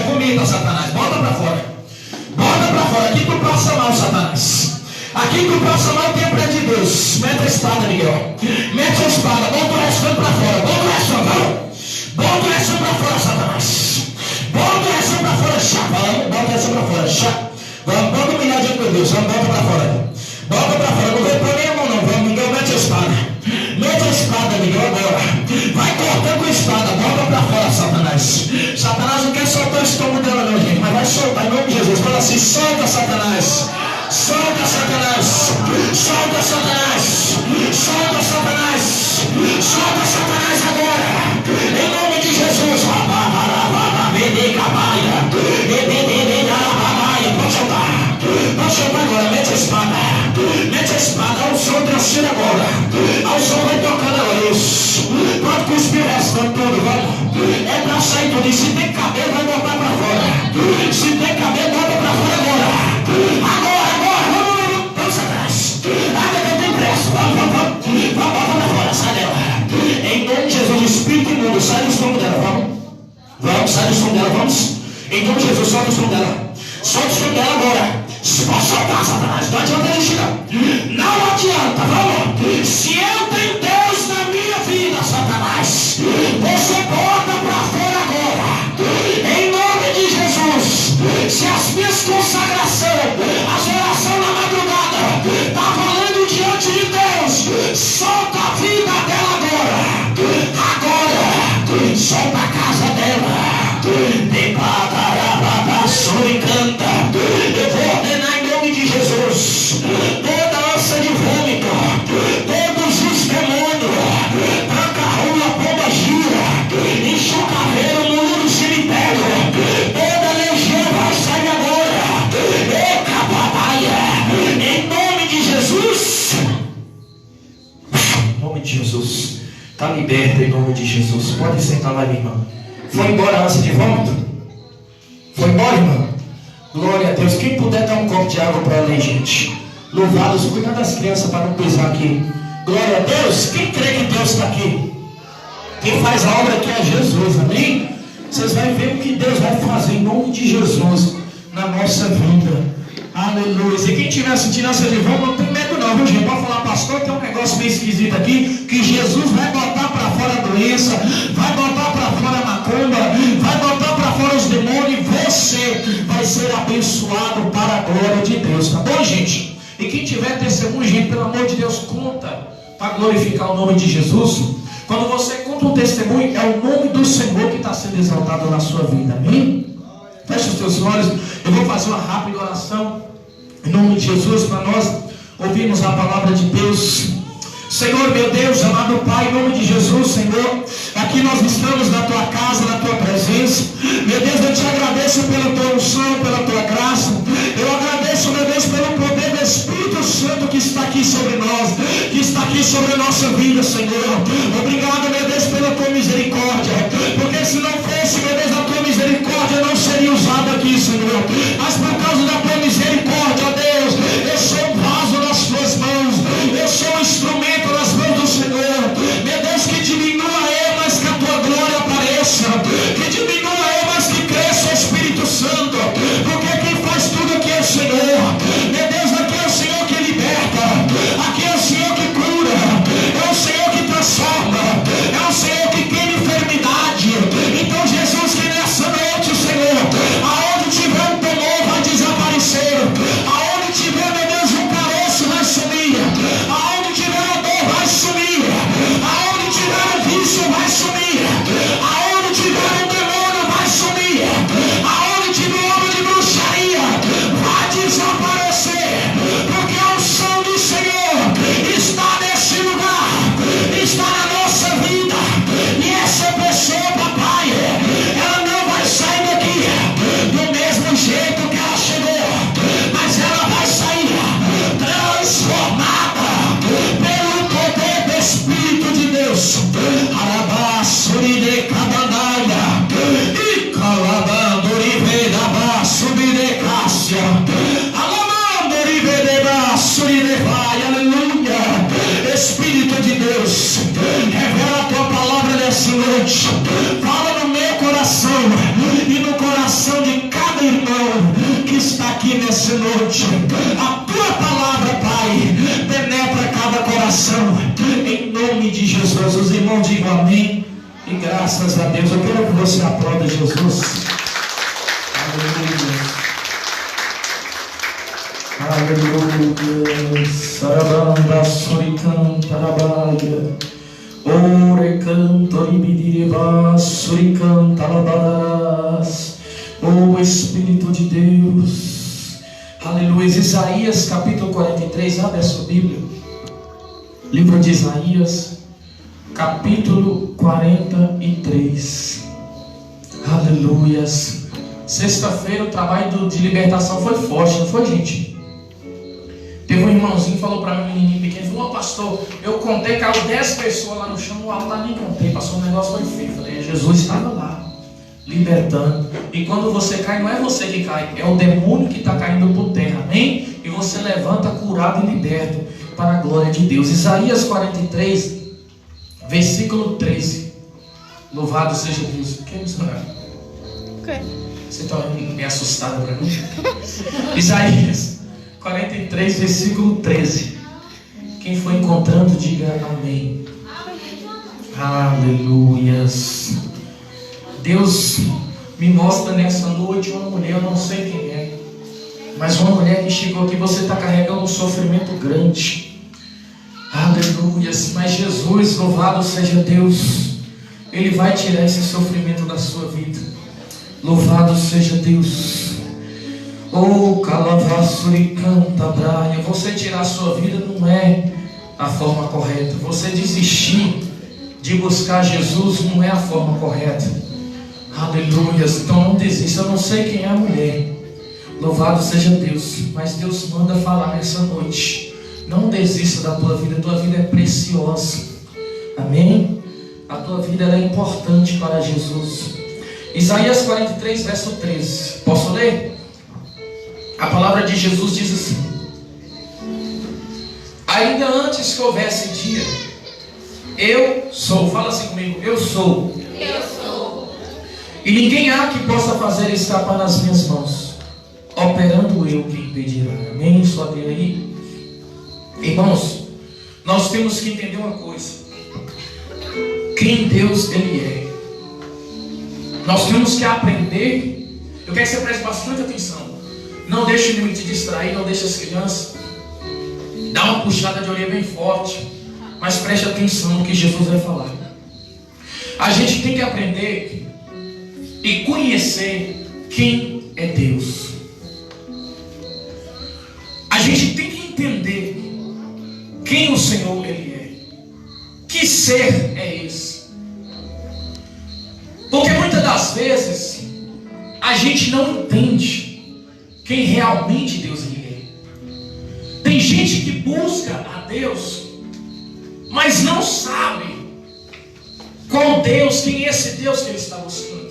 Vomita, Satanás, bota pra fora. Bota pra fora. Aqui tu passa mal, Satanás. Aqui tu passa mal o tempo é de Deus. Mete a espada, Miguel. Mete a espada, bota o restante pra fora. Bota o restante, bota o restante pra fora, Satanás. Bota o restante pra fora, chapa. Bota o restante pra fora, chapa. Vamos humilhar diante de Deus. Vamos, bota pra fora. Bota pra fora. Não vem pra minha mão, não. Vamos, Miguel, mete a espada. Mete a espada, Miguel, agora. Vai cortando com a espada. Bota pra fora, Satanás. Satanás não quer soltar o estômago dela, não, gente. Mas vai soltar em nome de Jesus. Fala assim: solta, Satanás. Solta, Satanás. Solta, Satanás. Solta, Satanás. Solta, Satanás agora. Em nome de Jesus. Pode soltar. Pode soltar agora. Mete a espada. Mete a espada. Ao som transfira agora. Ao som vai tocando agora. Isso. Pode cuspir o restante todo. Vamos. É pra sair tudo. E se tem cabelo, vai botar pra fora. Se tem cabelo, bota pra fora agora. Agora. Vamos atrás. Não tem pressa. Vamos botar pra fora. Sai dela. Em nome de Jesus, Espírito imundo, sai do estômago dela. Vamos, sai do estômago dela. Vamos. Em nome de Jesus, solta o estômago dela. Solta o estômago dela agora. Pode soltar, Satanás. Não adianta a gente não. Não adianta. Vamos. Se eu tenho Deus na minha vida, Satanás, você bota pra fora agora. Em nome de Jesus. Se as minhas consagrações, as orações na madrugada, tá valendo diante de Deus, solta a vida dela agora. Agora. Solta a casa dela. Eu vou ordenar em nome de Jesus. Toda ânsia de vômito, todos os demônios, tranca a rua, pomba gira, enche o carreiro, mundo do cemitério, toda legião vai sair agora. Eca, papai, em nome de Jesus. Em nome de Jesus. Está liberto em nome de Jesus. Pode sentar lá, minha irmã. Foi embora a ânsia de vômito? Foi embora, irmã? Glória a Deus. Quem puder dar um copo de água para ela aí, gente. Louvados, cuida das crianças para não pisar aqui. Glória a Deus. Quem crê que Deus está aqui? Quem faz a obra aqui é Jesus, amém? Vocês vão ver o que Deus vai fazer em nome de Jesus na nossa vida. Aleluia. E quem tiver sentindo ânsia de vômito, não tem medo não, viu, gente? Pode falar, pastor, tem um negócio meio esquisito aqui, que Jesus vai botar para fora a doença, vai botar para fora a macumba, vai botar para fora os demônios, e você vai ser abençoado para a glória de Deus, tá bom, gente? E quem tiver testemunho, gente, pelo amor de Deus, conta para glorificar o nome de Jesus. Quando você conta um testemunho, é o nome do Senhor que está sendo exaltado na sua vida, amém? Feche os teus olhos. Eu vou fazer uma rápida oração em nome de Jesus para nós ouvirmos a palavra de Deus. Senhor, meu Deus, amado Pai, em nome de Jesus, Senhor, aqui nós estamos na tua casa, na tua presença. Meu Deus, eu te agradeço pela tua unção, pela tua graça. Eu agradeço, meu Deus, pelo poder do Espírito Santo que está aqui sobre nós, que está aqui sobre a nossa vida, Senhor. Obrigado, meu Deus, pela tua misericórdia, porque se não fosse, meu Deus, a tua misericórdia, eu não seria usado aqui, Senhor. Mas por causa da tua misericórdia, ó Deus, eu sou um vaso nas tuas mãos, eu sou um instrumento nas mãos do Senhor. Meu Deus, que diminua eu, mas que a tua glória apareça, que diminua eu, mas que cresça o Espírito Santo, porque quem faz tudo aqui é o Senhor. Meu Deus, aqui é o Senhor que liberta, aqui é o Senhor que cura, é o Senhor que transforma, é o Senhor que quem me fez Fala no meu coração e no coração de cada irmão que está aqui nessa noite. A tua palavra, Pai, penetra cada coração, em nome de Jesus. Os irmãos digam amém e graças a Deus. Eu quero que você aplaude Jesus. Aleluia. Sarabanda surican tarabaia. Ore canto ibidireba surican tarabadas. Oh Espírito de Deus. Aleluia. Isaías capítulo 43. Abre a sua Bíblia. Livro de Isaías capítulo 43. Aleluias. Sexta-feira o trabalho de libertação foi forte, não foi, gente? Teve um irmãozinho que falou para mim, um menino pequeno, falou: pastor, eu contei, caiu 10 pessoas lá no chão, no altar nem contei, pastor, o negócio foi feio. Falei: Jesus estava lá, libertando. E quando você cai, não é você que cai, é o demônio que está caindo por terra, amém? E você levanta curado e liberto para a glória de Deus. Isaías 43, versículo 13. Louvado seja Deus. O que é missionário? Você está meio assustado para mim? Isaías 43, versículo 13. Quem foi encontrando, diga amém. Aleluias. Deus me mostra nessa noite uma mulher, eu não sei quem é, mas uma mulher que chegou aqui, você está carregando um sofrimento grande. Aleluias. Mas Jesus, louvado seja Deus, Ele vai tirar esse sofrimento da sua vida. Louvado seja Deus. Oh, calavassuri canta braia. Você tirar a sua vida não é a forma correta. Você desistir de buscar Jesus não é a forma correta. Aleluia. Então não desista. Eu não sei quem é a mulher. Louvado seja Deus. Mas Deus manda falar nessa noite. Não desista da tua vida. A tua vida é preciosa. Amém? A tua vida é importante para Jesus. Isaías 43, verso 13. Posso ler? A palavra de Jesus diz assim: ainda antes que houvesse dia, eu sou. Fala assim comigo: eu sou. Eu sou. E ninguém há que possa fazer escapar nas minhas mãos. Operando eu, quem impedirá. Amém? Só até aí. Irmãos, nós temos que entender uma coisa: quem Deus Ele é. Nós temos que aprender. Eu quero que você preste bastante atenção. Não deixe o inimigo te distrair. Não deixe as crianças. Dá uma puxada de orelha bem forte. Mas preste atenção no que Jesus vai falar. A gente tem que aprender e conhecer quem é Deus. A gente tem que entender quem o Senhor Ele é. Que ser é esse? Porque muitas das vezes a gente não entende quem realmente Deus Ele é. Tem gente que busca a Deus, mas não sabe qual Deus, quem é esse Deus que ele está buscando.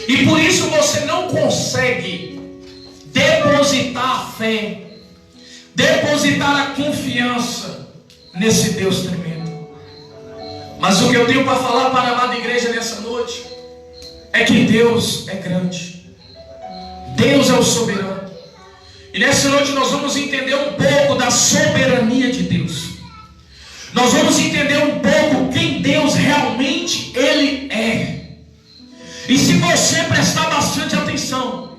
E por isso você não consegue depositar a fé, depositar a confiança nesse Deus tremendo. Mas o que eu tenho para falar para a amada igreja nessa noite é que Deus é grande. Deus é o soberano. E nessa noite nós vamos entender um pouco da soberania de Deus. Nós vamos entender um pouco quem Deus realmente Ele é. E se você prestar bastante atenção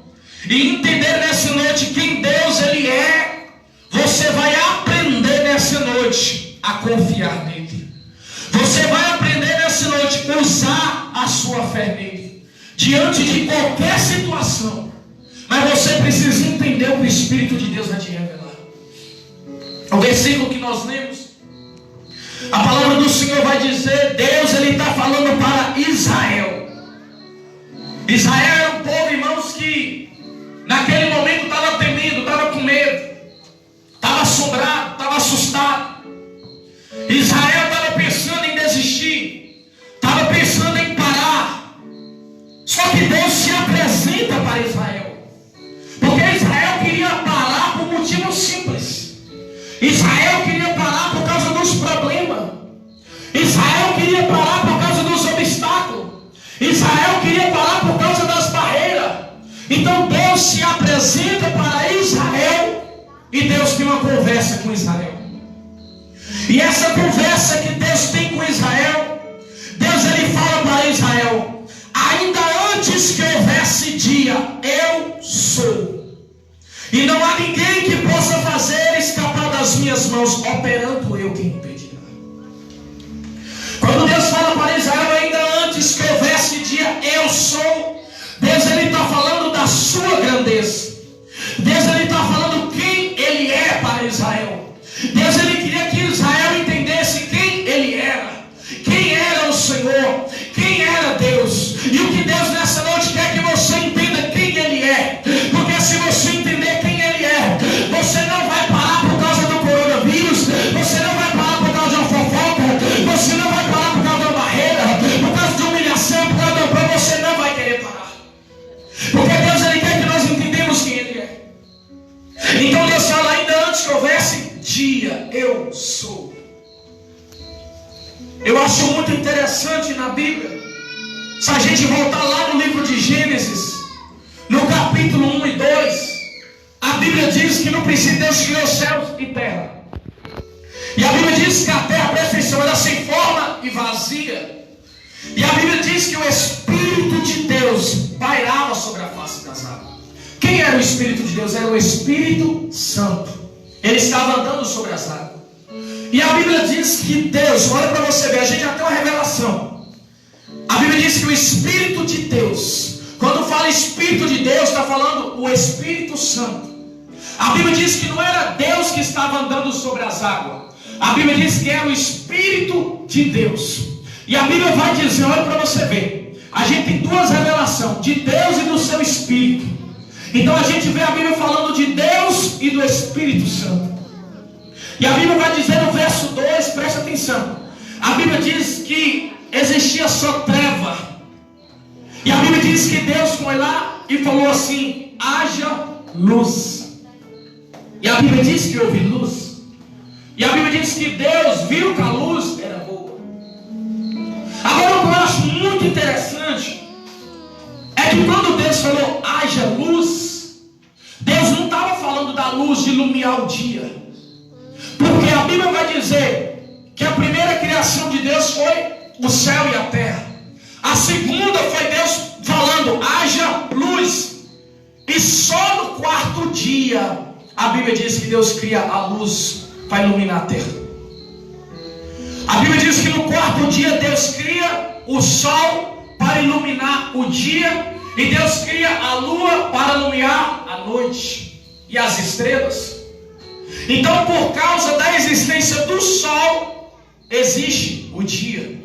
e entender nessa noite quem Deus Ele é, você vai aprender nessa noite a confiar nele. Você vai aprender nessa noite a usar a sua fé nele, diante de qualquer situação. Mas você precisa entender o que o Espírito de Deus vai te revelar. O versículo que nós lemos, a palavra do Senhor vai dizer, Deus Ele está falando para Israel. Israel era um povo, irmãos, que naquele momento estava temido, estava com medo, estava assombrado, estava assustado. Israel estava pensando em desistir, estava pensando em parar. Só que Deus se apresenta para Israel, porque Israel queria parar por motivo simples. Israel queria parar por causa dos problemas. Israel queria parar por causa dos obstáculos. Israel queria parar por causa das barreiras. Então Deus se apresenta para Israel e Deus tem uma conversa com Israel. E essa conversa que Deus tem com Israel, Deus ele fala para Israel: ainda antes que houvesse dia, eu sou. E não há ninguém que possa fazer escapar das minhas mãos, operando eu quem impedirá. Quando Deus fala para Israel, ainda antes que houvesse dia, eu sou, Deus ele está falando da sua grandeza. Deus ele está falando quem ele é para Israel. Deus ele queria que Israel entendesse quem ele era. Quem era o Senhor, quem era Deus. E o que Deus nessa noite quer que você entenda quem ele é. Porque se você entender quem ele é, você não vai parar por causa do coronavírus, você não vai parar por causa de uma fofoca, você não vai parar por causa de uma barreira, por causa de humilhação, por causa de uma prova, você não vai querer parar. Porque Deus ele quer que nós entendamos quem ele é. Então Deus fala: ainda antes que houvesse dia, eu sou. Eu acho muito interessante na Bíblia, se a gente voltar lá no livro de Gênesis, no capítulo 1 e 2, a Bíblia diz que no princípio Deus criou céus e terra. E a Bíblia diz que a terra, presta atenção, era sem forma e vazia. E a Bíblia diz que o Espírito de Deus pairava sobre a face das águas. Quem era o Espírito de Deus? Era o Espírito Santo. Ele estava andando sobre as águas. E a Bíblia diz que Deus, olha para você ver, a gente já tem uma revelação. A Bíblia diz que o Espírito de Deus, quando fala Espírito de Deus, está falando o Espírito Santo. A Bíblia diz que não era Deus que estava andando sobre as águas. A Bíblia diz que era o Espírito de Deus. E a Bíblia vai dizer, olha para você ver, a gente tem duas revelações, de Deus e do seu Espírito. Então a gente vê a Bíblia falando de Deus e do Espírito Santo. E a Bíblia vai dizer no verso 2, presta atenção. A Bíblia diz que existia só treva. E a Bíblia diz que Deus foi lá e falou assim: haja luz. E a Bíblia diz que houve luz. E a Bíblia diz que Deus viu que a luz era boa. Agora o que eu acho muito interessante é que quando Deus falou haja luz, Deus não estava falando da luz de iluminar o dia. Porque a Bíblia vai dizer que a primeira criação de Deus foi o céu e a terra. A segunda foi Deus falando haja luz. E só no quarto dia a Bíblia diz que Deus cria a luz para iluminar a terra. A Bíblia diz que no quarto dia Deus cria o sol para iluminar o dia, e Deus cria a lua para iluminar a noite e as estrelas. Então, por causa da existência do sol, existe o dia.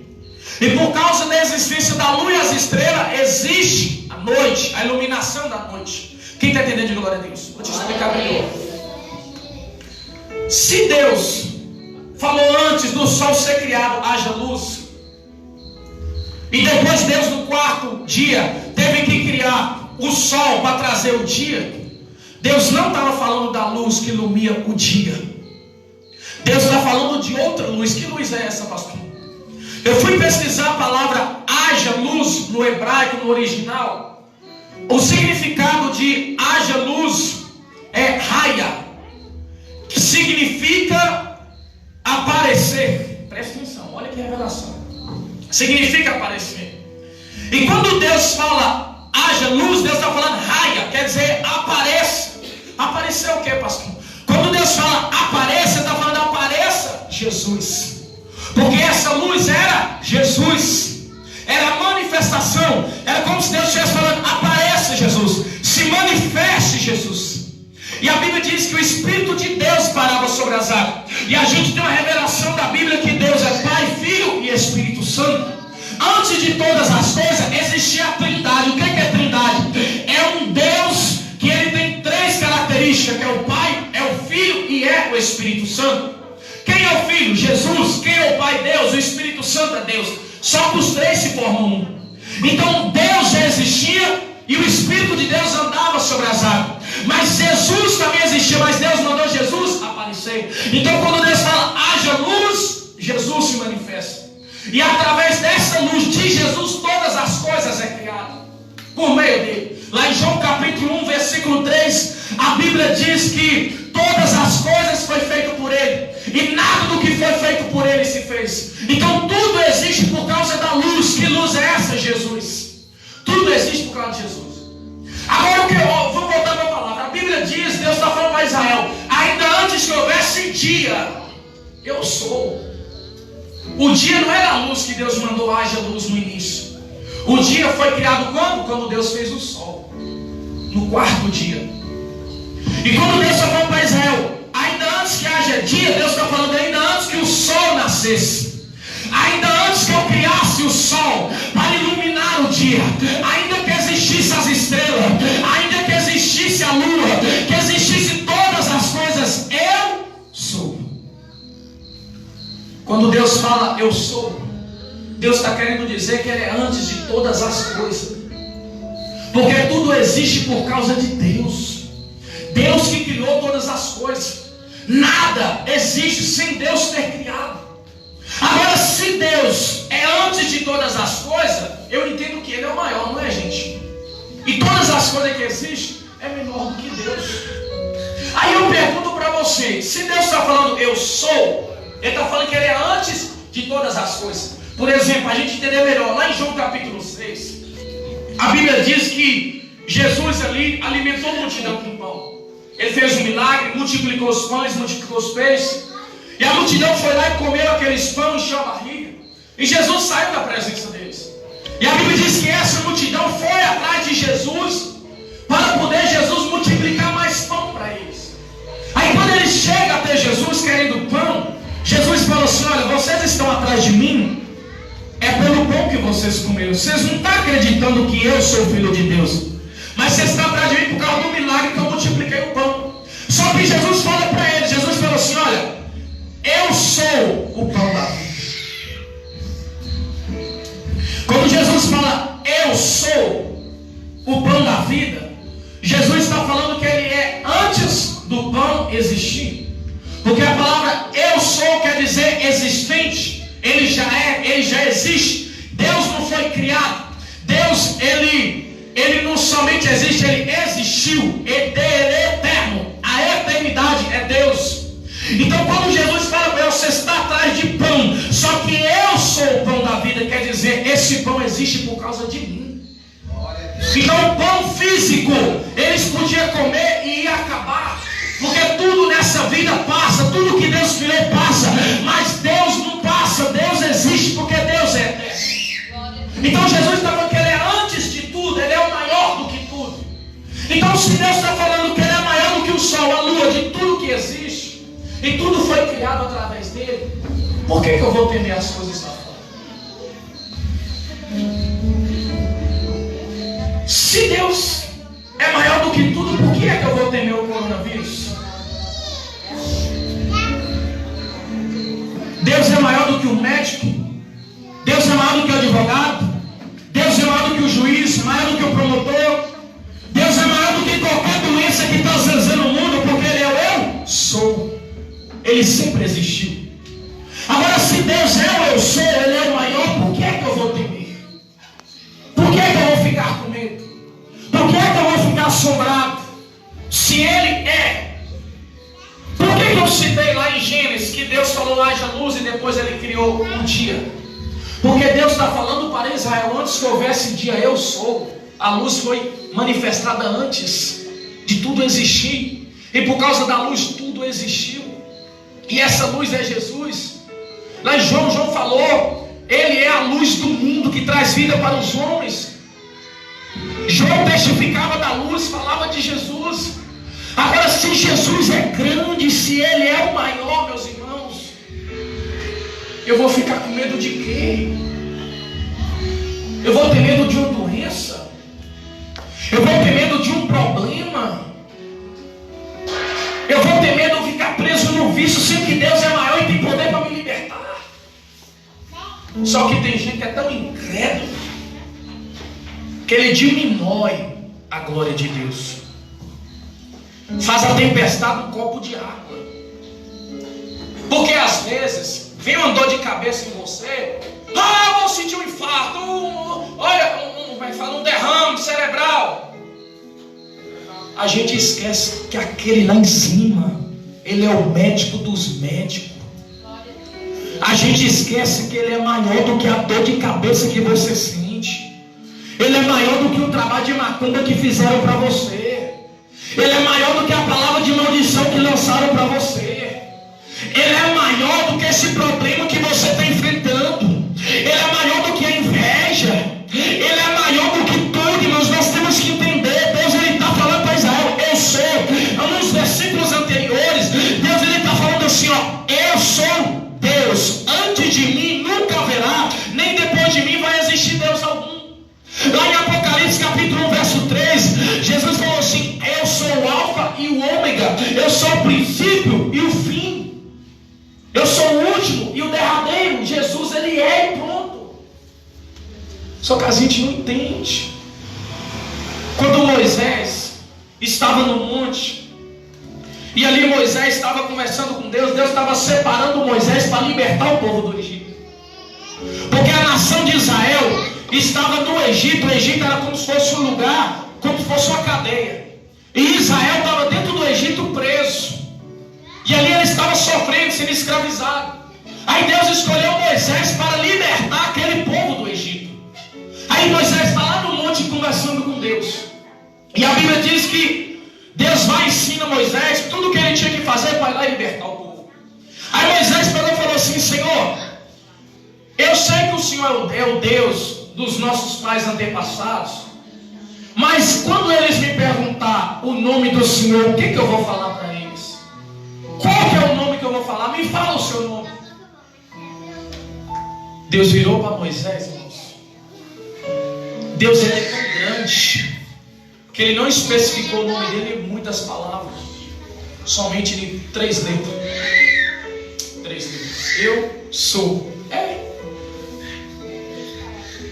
E por causa da existência da lua e as estrelas, existe a noite, a iluminação da noite. Quem está entendendo de glória a Deus? Vou te explicar melhor. Se Deus falou antes do sol ser criado, haja luz, e depois Deus no quarto dia teve que criar o sol para trazer o dia, Deus não estava falando da luz que ilumina o dia. Deus está falando de outra luz. Que luz é essa, pastor? Eu fui pesquisar a palavra haja luz no hebraico, no original. O significado de haja luz é raya, que significa aparecer. Presta atenção, olha que revelação. Significa aparecer. E quando Deus fala haja luz, Deus está falando raia, quer dizer apareça. Aparecer o que, pastor? Quando Deus fala apareça, está falando apareça Jesus. Porque essa luz era Jesus. Era a manifestação. Era como se Deus estivesse falando apareça Jesus. Se manifeste Jesus. E a Bíblia diz que o Espírito de Deus parava sobre as águas. E a gente tem uma revelação da Bíblia que Deus é Pai, Filho e Espírito Santo. Antes de todas as coisas existia a Trindade. O que é Trindade? É um Deus que ele tem três características, que é o Pai, é o Filho e é o Espírito Santo. Quem é o Filho? Jesus. Quem é o Pai? Deus. O Espírito Santo é Deus. Só que os três se formam um. Então Deus já existia e o Espírito de Deus andava sobre as águas. Mas Jesus também existia, mas Deus mandou Jesus aparecer. Então quando Deus fala haja luz, Jesus se manifesta. E através dessa luz de Jesus todas as coisas capítulo 1, versículo 3, a Bíblia diz que todas as coisas foi feito por Ele, e nada do que foi feito por Ele se fez. Então tudo existe por causa da luz. Que luz é essa? Jesus. Tudo existe por causa de Jesus. Agora vou voltar para a palavra. A Bíblia diz, Deus está falando para Israel, ainda antes que houvesse dia, eu sou. O dia não era a luz que Deus mandou, haja luz no início. O dia foi criado quando? Quando Deus fez o sol, no quarto dia. E quando Deus está falando para Israel, ainda antes que haja dia, Deus está falando ainda antes que o sol nascesse, ainda antes que eu criasse o sol para iluminar o dia, ainda que existisse as estrelas, ainda que existisse a lua, que existisse todas as coisas, eu sou. Quando Deus fala eu sou, Deus está querendo dizer que Ele é antes de todas as coisas, porque tudo existe por causa de Deus. Deus que criou todas as coisas. Nada existe sem Deus ter criado. Agora, se Deus é antes de todas as coisas, eu entendo que Ele é o maior, não é, gente? E todas as coisas que existem é menor do que Deus. Aí eu pergunto para você, se Deus está falando eu sou, Ele está falando que Ele é antes de todas as coisas. Por exemplo, a gente entender melhor, lá em João capítulo 6, a Bíblia diz que Jesus ali alimentou a multidão com pão. Ele fez um milagre, multiplicou os pães, multiplicou os peixes. E a multidão foi lá e comeu aqueles pães, encheu a barriga. E Jesus saiu da presença deles. E a Bíblia diz que essa multidão foi atrás de Jesus para poder Jesus multiplicar mais pão para eles. Aí quando eles chegam até Jesus querendo pão, Jesus falou assim, olha, vocês estão atrás de mim, é pelo pão que vocês comeram. Vocês não estão acreditando que eu sou filho de Deus, mas vocês estão atrás de mim por causa do milagre que eu multipliquei o pão. Só que Jesus fala para eles, Jesus falou assim, olha, eu sou o pão da vida. Quando Jesus fala eu sou o pão da vida, Jesus está falando que Ele é antes do pão existir. Porque a palavra eu sou quer dizer existente. Ele já é, Ele já existe. Deus não foi criado. Deus, Ele não somente existe, Ele existiu. Ele é eterno. A eternidade é Deus. Então quando Jesus fala para você está atrás de pão, só que eu sou o pão da vida, quer dizer, esse pão existe por causa de mim. Então o pão físico, eles podiam comer e ia acabar, porque tudo nessa vida passa, tudo que Deus criou passa, mas Deus não passa, Deus existe porque Deus é eterno. Então Jesus está falando que Ele é antes de tudo, Ele é o maior do que tudo. Então se Deus está falando que Ele é maior do que o sol, a lua, de tudo que existe, e tudo foi criado através dele, por que eu vou temer as coisas lá fora? Se Deus é maior do que tudo, por que é que eu vou temer o coronavírus? Deus é maior do que o médico, Deus é maior do que o advogado, Deus é maior do que o juiz, maior do que o promotor, Deus é maior do que qualquer doença que está zanzando o mundo, porque Ele é o eu sou. Ele sempre existiu. Agora, se Deus é o eu sou, Ele é o maior, por que é que eu vou temer? Por que é que eu vou ficar com medo? Por que é que eu vou ficar assombrado? Se Ele é, por que eu citei lá em Gênesis que Deus falou haja luz e depois Ele criou um dia? Porque Deus está falando para Israel, antes que houvesse dia eu sou. A luz foi manifestada antes de tudo existir, e por causa da luz tudo existiu. E essa luz é Jesus. Lá em João falou, Ele é a luz do mundo que traz vida para os homens. João testificava da luz, falava de Jesus. Agora, se Jesus é grande, se Ele é o maior, meus irmãos, eu vou ficar com medo de quê? Eu vou ter medo de uma doença? Eu vou ter medo de um problema? Eu vou ter medo de ficar preso no vício, sendo que Deus é maior e tem poder para me libertar. Só que tem gente que é tão incrédulo que ele diminui a glória de Deus. Faz a tempestade um copo de água. Porque às vezes vem uma dor de cabeça em você. Ah, eu vou sentir um infarto. Olha, vai falar um derrame cerebral. A gente esquece que aquele lá em cima, ele é o médico dos médicos. A gente esquece que ele é maior do que a dor de cabeça que você sente. Ele é maior do que o trabalho de macumba que fizeram para você. Ele é maior do que a palavra de maldição que lançaram para você. Ele é maior do que esse problema que você está enfrentando. Ele é maior do que a inveja. Ele é maior do que tudo, irmãos. Nós temos que entender. Deus está falando para Israel: eu sou. Nos versículos anteriores, Deus está falando assim, ó: eu sou Deus. Antes de mim nunca haverá, nem depois de mim vai existir Deus algum. Lá em Apocalipse capítulo 1, verso 3, Jesus falou assim: eu sou o alfa e o ômega. Eu sou o princípio e o fim. Eu sou o último e o derradeiro. Jesus, ele é e pronto. Só que a gente não entende. Quando Moisés estava no monte, e ali Moisés estava conversando com Deus, Deus estava separando Moisés para libertar o povo do Egito. Porque a nação de Israel estava no Egito. O Egito era como se fosse um lugar, como se fosse uma cadeia. E Israel estava dentro do Egito preso. E ali ele estava sofrendo, sendo escravizado. Aí Deus escolheu Moisés para libertar aquele povo do Egito. Aí Moisés está lá no monte conversando com Deus. E a Bíblia diz que Deus vai e ensina Moisés tudo o que ele tinha que fazer para ir lá e libertar o povo. Aí Moisés falou assim: Senhor, eu sei que o Senhor é o Deus dos nossos pais antepassados, mas quando eles me perguntar o nome do Senhor, o que eu vou falar para eles? Qual que é o nome que eu vou falar? Me fala o seu nome. Deus virou para Moisés, irmãos. Deus, ele é tão grande que ele não especificou o nome dele em muitas palavras, somente em 3 letras. 3 letras. Eu sou.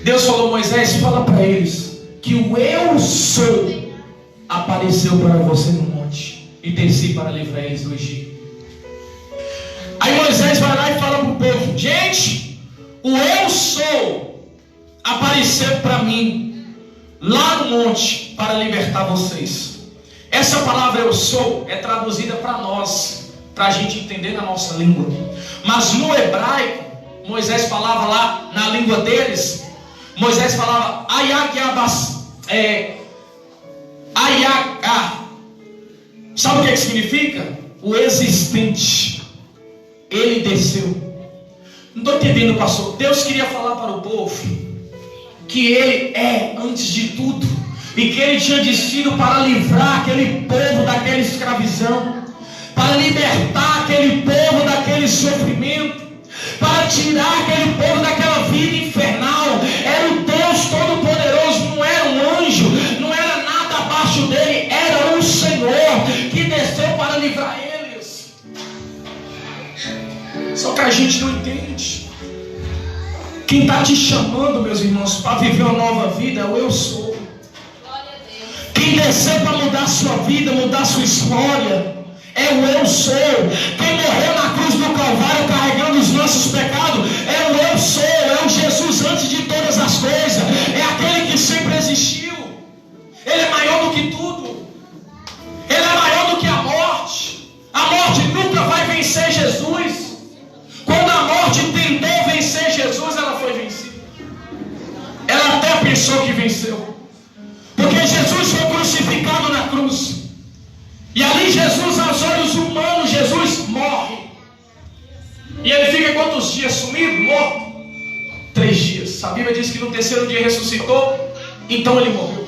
Deus falou: Moisés, fala para eles que o eu sou apareceu para você no monte e desci para livrar eles do Egito. Aí Moisés vai lá e fala para o povo: gente, o eu sou apareceu para mim lá no monte para libertar vocês. Essa palavra eu sou é traduzida para nós, para a gente entender na nossa língua. Mas no hebraico, Moisés falava lá na língua deles, Moisés falava Ayagyabas, Ayagá. Sabe o que significa? O existente. Ele desceu. Não estou entendendo, pastor. Deus queria falar para o povo que ele é antes de tudo, e que ele tinha destino para livrar aquele povo daquela escravidão, para libertar aquele povo daquele sofrimento, para tirar aquele povo daquela vida infernal. Era o Deus Todo-Poderoso, não era um anjo, não era nada abaixo dele, era o Senhor que desceu para livrar eles. Só que a gente não entende. Quem está te chamando, meus irmãos, para viver uma nova vida é o eu sou. Quem desceu para mudar a sua vida, mudar a sua história, é o eu sou. Quem morreu na cruz do Calvário carregando os nossos pecados, é o eu sou. É o Jesus antes de todas as coisas. É aquele que sempre existiu. Ele é maior do que tudo. Ele é maior do que a morte. A morte nunca vai vencer Jesus. Quando a morte tentou vencer Jesus, ela foi vencida. Ela até pensou que venceu, porque Jesus foi crucificado na cruz. E ali Jesus, aos olhos humanos, Jesus morre. E ele fica quantos dias sumido? Morto? 3 dias. A Bíblia diz que no 3º dia ressuscitou. Então ele morreu.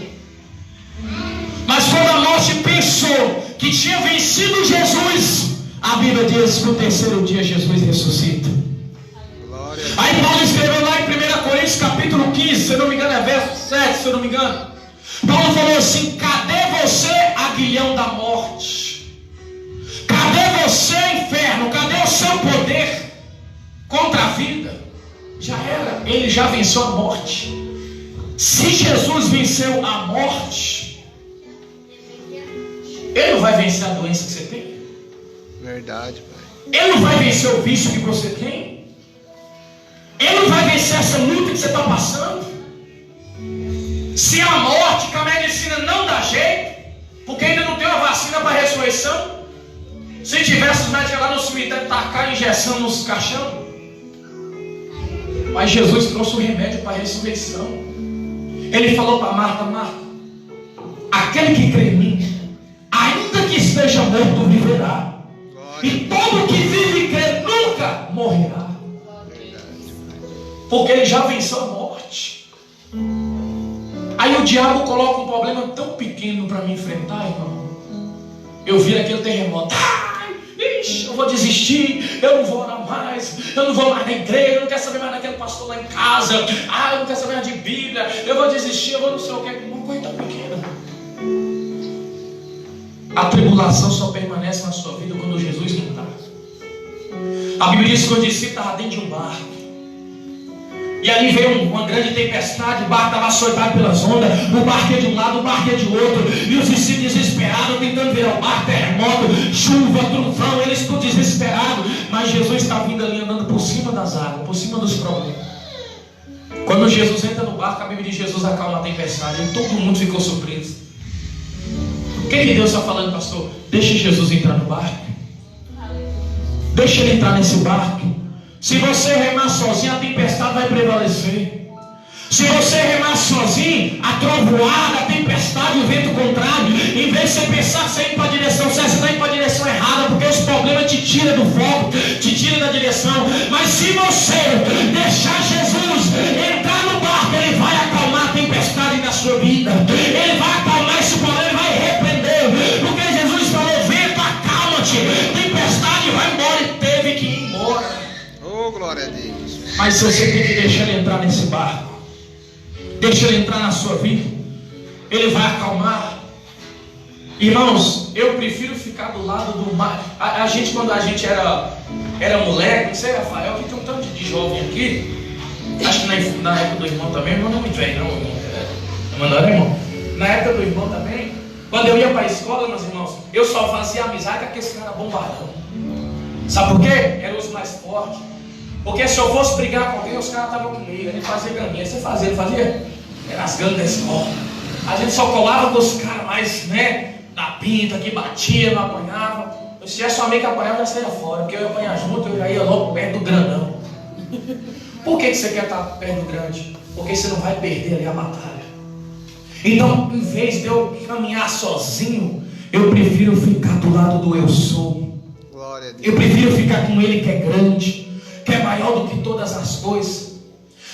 Mas quando a morte pensou que tinha vencido Jesus, a Bíblia diz que no 3º dia Jesus ressuscita. Aí Paulo escreveu lá em 1 Coríntios capítulo 15, se eu não me engano é verso 7, se eu não me engano. Paulo falou assim: cadê você, aguilhão da morte? Cadê você, inferno? Cadê o seu poder contra a vida? Já era, ele já venceu a morte. Se Jesus venceu a morte, ele não vai vencer a doença que você tem? Verdade, pai. Ele não vai vencer o vício que você tem? Ele não vai vencer essa luta que você está passando? Se a morte, que a medicina não dá jeito, porque ainda não mais os médicos lá no cemitério tacar injeção nos caixão. Mas Jesus trouxe o remédio para a ressurreição. Ele falou para Marta: Marta, aquele que crê em mim, ainda que esteja morto, viverá. E todo que vive e crê nunca morrerá. Porque ele já venceu a morte. Aí o diabo coloca um problema tão pequeno para me enfrentar, irmão. Eu vi aquele terremoto. Ixi, eu vou desistir, eu não vou orar mais, eu não vou mais na igreja, eu não quero saber mais daquele pastor lá em casa, eu não quero saber mais de Bíblia, eu vou desistir, eu vou não sei o que. Uma coisa tão pequena. A tribulação só permanece na sua vida quando Jesus não está. A Bíblia diz que o discípulo estava dentro de um barco. E ali veio uma grande tempestade, o barco estava açoitado pelas ondas, o barco ia de um lado, o barco ia de outro, e os discípulos desesperados, tentando virar o barco, terremoto, chuva, trovão, eles todos desesperados, mas Jesus está vindo ali andando por cima das águas, por cima dos problemas. Quando Jesus entra no barco, a Bíblia diz que Jesus acalma a tempestade, e todo mundo ficou surpreso. O que Deus está falando, pastor? Deixa Jesus entrar no barco, deixa ele entrar nesse barco. Se você remar sozinho, a tempestade vai prevalecer. Se você remar sozinho, a trovoada, a tempestade, o vento contrário, em vez de você pensar que você ir para a direção certa, você está indo para a direção errada, porque os problemas te tiram do foco, te tiram da direção. Mas se você deixar Jesus entrar no barco, ele vai acalmar a tempestade na sua vida. Ele vai acalmar esse problema, ele vai repreender. Porque Jesus falou: vento, acalma-te, tempestade vai embora, e teve que ir embora. Oh, glória a Deus. Mas se você tem que deixar ele entrar nesse barco, deixa ele entrar na sua vida, ele vai acalmar. Irmãos, eu prefiro ficar do lado do mar. A gente, quando a gente era moleque, não sei, Rafael, que tem um tanto de jovem aqui, acho que na época do irmão também, irmão não me vem, não, irmão, irmão. Na época do irmão também, quando eu ia para a escola, meus irmãos, eu só fazia amizade com aqueles caras bombadão. Sabe por quê? Eram os mais fortes. Porque se eu fosse brigar com alguém, os caras estavam comigo. A gente fazia graminha. Você fazia, ele fazia? Era as gangues da escola. A gente só colava com os caras mais, da pinta, que batia, não apanhava. Se é só meio que apanhava, já saia fora. Porque eu ia apanhar junto, eu já ia logo perto do grandão. Por que você quer estar perto do grande? Porque você não vai perder ali a batalha. Então, em vez de eu caminhar sozinho, eu prefiro ficar do lado do eu sou. Eu prefiro ficar com ele que é grande, que é maior do que todas as coisas.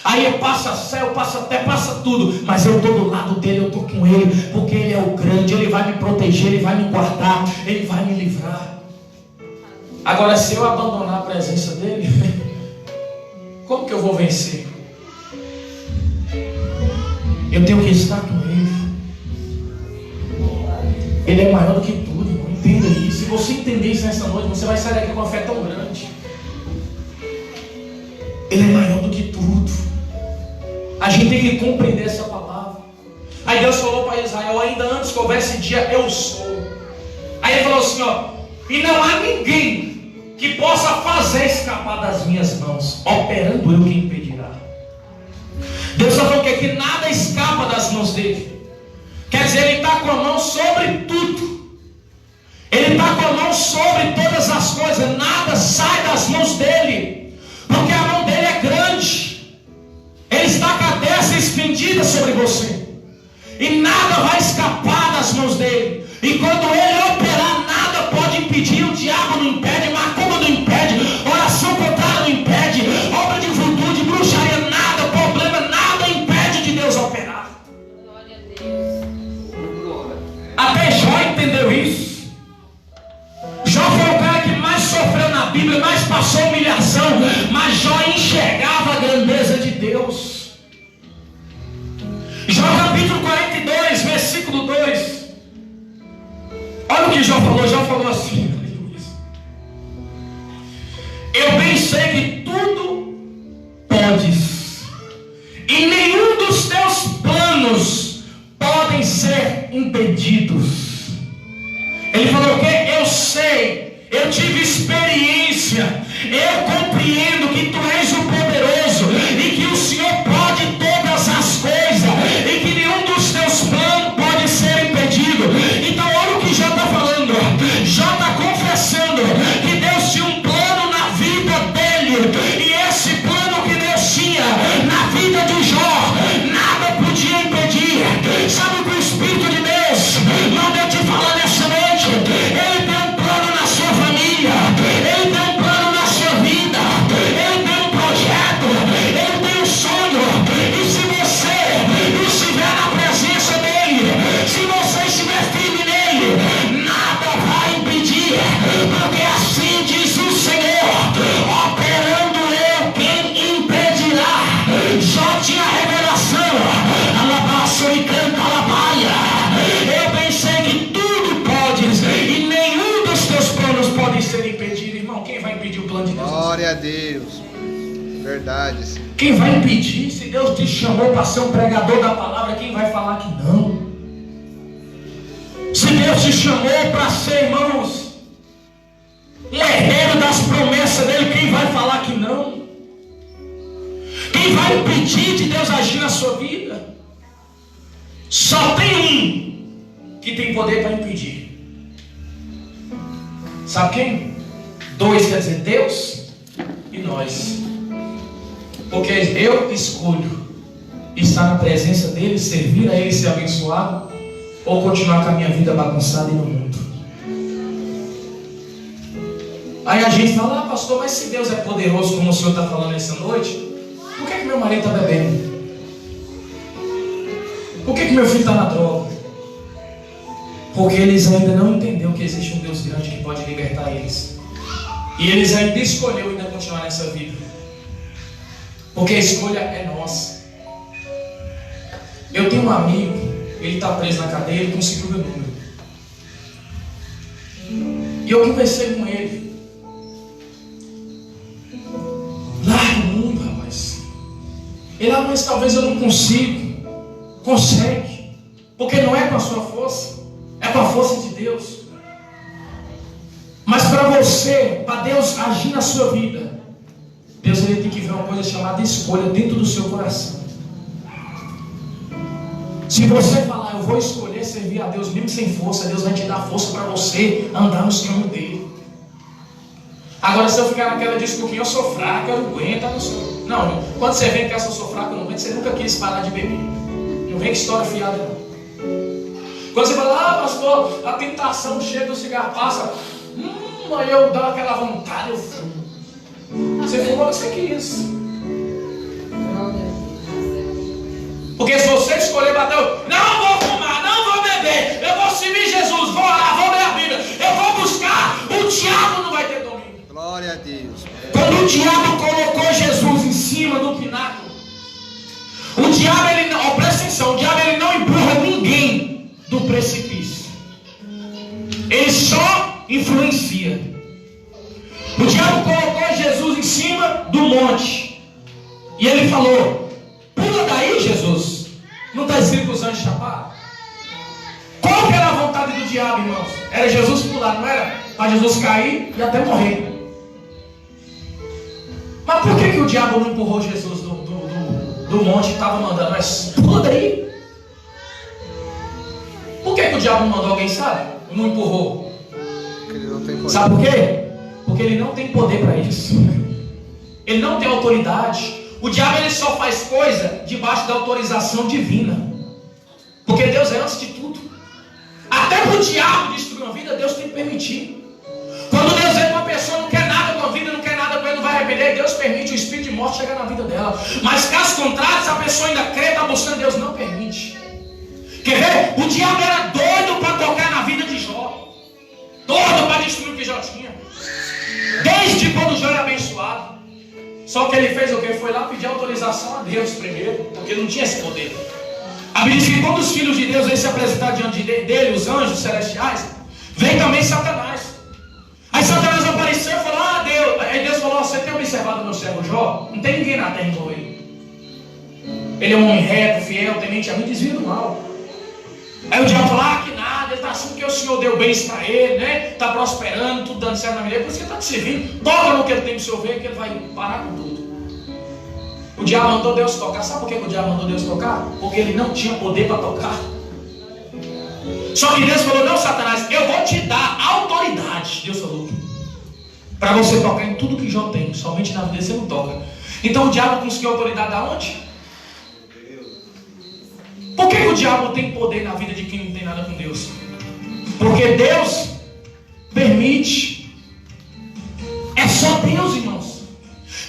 Aí eu passo céu, passo até, passa tudo, mas eu estou do lado dele, eu estou com ele, porque ele é o grande, ele vai me proteger, ele vai me guardar, ele vai me livrar. Agora, se eu abandonar a presença dele, como que eu vou vencer? Eu tenho que estar com ele. Ele é maior do que tudo, irmão. Entenda isso. Se você entender isso nessa noite, você vai sair daqui com uma fé tão grande. Ele é maior do que tudo. A gente tem que compreender essa palavra. Aí Deus falou para Israel, ainda antes que houvesse dia, eu sou. Aí ele falou assim, e não há ninguém que possa fazer escapar das minhas mãos, operando eu que impedirá. Deus falou que nada escapa das mãos dele. Quer dizer, ele está com a mão sobre tudo. Ele está com a mão sobre todas as coisas. Nada sai das mãos dele, porque a mão dele é grande. Ele está com a destra estendida sobre você, e nada vai escapar das mãos dele. E quando ele operar, nada pode impedir. O diabo não impede, macumba não impede, oração contrária não impede, obra de voodoo, de bruxaria, nada, problema, nada impede de Deus operar. Glória a Deus. Até Jó entendeu isso. Jó foi o cara que mais sofreu na Bíblia, mais passou humilhação, mas Jó enxergava a grandeza de Deus. Jó capítulo 42, versículo 2. Olha o que Jó falou assim: eu bem sei que tudo podes, e nenhum dos teus planos podem ser impedidos. Ele falou que eu sei, eu tive experiência, eu compreendo que tu és o poderoso, e que o Senhor pode todas as coisas, e que nenhum dos teus planos pode ser impedido. Então olha o que Jó está falando. Jó está confessando que a Deus. Verdade, Senhor. Quem vai impedir? Se Deus te chamou para ser um pregador da palavra, quem vai falar que não? Se Deus te chamou para ser, irmãos, herdeiro das promessas dele, quem vai falar que não? Quem vai impedir de Deus agir na sua vida? Só tem um que tem poder para impedir. Sabe quem? Dois, quer dizer, Deus e nós. Porque eu escolho estar na presença dele, servir a ele, ser abençoado, ou continuar com a minha vida bagunçada e no mundo. Aí a gente fala, ah, pastor, mas se Deus é poderoso, como o senhor está falando essa noite, por que meu marido está bebendo? Por que meu filho está na droga? Porque eles ainda não entenderam que existe um Deus grande que pode libertar eles. E eles ainda escolheram ainda continuar nessa vida. Porque a escolha é nossa. Eu tenho um amigo, ele está preso na cadeia, ele conseguiu meu número. E eu conversei com ele. Larga o mundo, rapaz. Ele, ah, mas talvez eu não consiga. Consegue. Porque não é com a sua força, é com a força de Deus. Mas para você, para Deus agir na sua vida, Deus ele tem que ver uma coisa chamada escolha dentro do seu coração. Se você falar, eu vou escolher servir a Deus mesmo sem força, Deus vai te dar força para você andar nos caminhos dele. Agora, se eu ficar naquela desculpinha, eu sou fraco, eu não aguento, eu não sou. Não, quando você vem que eu sou fraco, eu não aguento, você nunca quis parar de beber. Não vem que história fiada, não. Quando você fala, ah, pastor, a tentação chega, o cigarro passa, aí eu dou aquela vontade, eu fumo. Você fumou o que você quis. Porque se você escolher bater, não vou fumar, não vou beber, eu vou servir Jesus, vou orar, vou ler a Bíblia, eu vou buscar, o diabo não vai ter domínio. Glória a Deus. Quando o diabo colocou Jesus em cima do pináculo, o diabo, ele não, presta atenção, o diabo ele não empurra ninguém do precipício. Ele só influencia. O diabo colocou Jesus em cima do monte. E ele falou, pula daí, Jesus. Não está escrito que os anjos chaparam? Qual que era a vontade do diabo, irmãos? Era Jesus pular, não era? Para Jesus cair e até morrer. Mas por que o diabo não empurrou Jesus do monte e estava mandando? Mas pula daí. Por que o diabo não mandou, alguém sabe? Não empurrou. Ele não tem poder. Sabe por quê? Porque ele não tem poder para isso. Ele não tem autoridade. O diabo ele só faz coisa debaixo da autorização divina. Porque Deus é antes de tudo. Até para o diabo destruir uma vida, Deus tem que permitir. Quando Deus vê que uma pessoa não quer nada com a vida, não quer nada com ele, não vai arrepender, Deus permite o espírito de morte chegar na vida dela. Mas caso contrário, se a pessoa ainda crê, está buscando, Deus não permite. Quer ver? O diabo era doido para tocar na vida de Jó. Doido para destruir o que Jó tinha. Desde quando Jó era abençoado. Só que ele fez o que? Foi lá pedir autorização a Deus primeiro, porque não tinha esse poder. A Bíblia diz que quando os filhos de Deus vêm se apresentar diante dele, os anjos celestiais, vem também Satanás. Aí Satanás apareceu e falou, ah Deus. Aí Deus falou, você tem observado o meu servo Jó? Não tem ninguém na terra igual ele. Ele é um homem reto, fiel, temente a mim, desvia do mal. Aí o diabo falou, ah, que nada, ele está achando que o Senhor deu bens para ele, né? Está prosperando, tudo dando certo na vida dele, por isso que ele está te servindo. Toca no que ele tem para o Senhor ver, que ele vai parar com tudo. O diabo mandou Deus tocar. Sabe por que o diabo mandou Deus tocar? Porque ele não tinha poder para tocar. Só que Deus falou, não, Satanás, eu vou te dar autoridade. Deus falou, para você tocar em tudo que Jó tem. Somente na vida você não toca. Então o diabo conseguiu autoridade da onde? Por que o diabo tem poder na vida de quem não tem nada com Deus? Porque Deus permite. É só Deus, irmãos.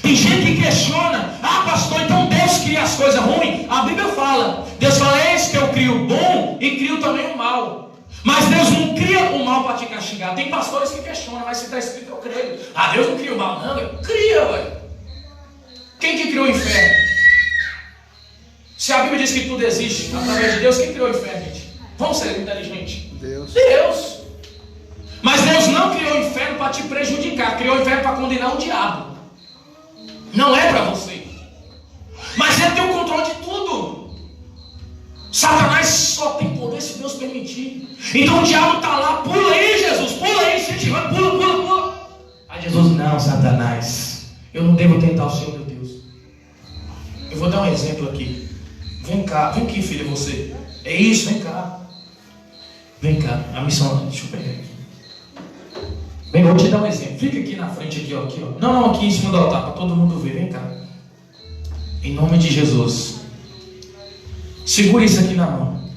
Tem gente que questiona, ah pastor, então Deus cria as coisas ruins? A Bíblia fala, Deus fala, eis que eu crio o bom e crio também o mal. Mas Deus não cria o mal para te castigar. Tem pastores que questionam, mas se está escrito eu creio. Ah, Deus não cria o mal, não, cria, ué. Quem que criou o inferno? Se a Bíblia diz que tudo existe através de Deus, quem criou o inferno, gente? Vamos ser inteligentes. Deus. Mas Deus não criou o inferno para te prejudicar, criou o inferno para condenar o diabo. Não é para você. Mas ele tem o controle de tudo. Satanás só tem poder se Deus permitir. Então o diabo está lá, pula aí, Jesus, pula aí, incentivando, pula. Aí Jesus, não, Satanás, eu não devo tentar o Senhor, meu Deus. Eu vou dar um exemplo aqui. Vem cá, vem aqui, filha, você. É isso, vem cá. Vem cá, a missão, deixa eu pegar aqui. Vem, vou te dar um exemplo. Fica aqui na frente, aqui, ó. Não, aqui em cima do altar, para todo mundo ver, vem cá. Em nome de Jesus. Segura isso aqui na mão.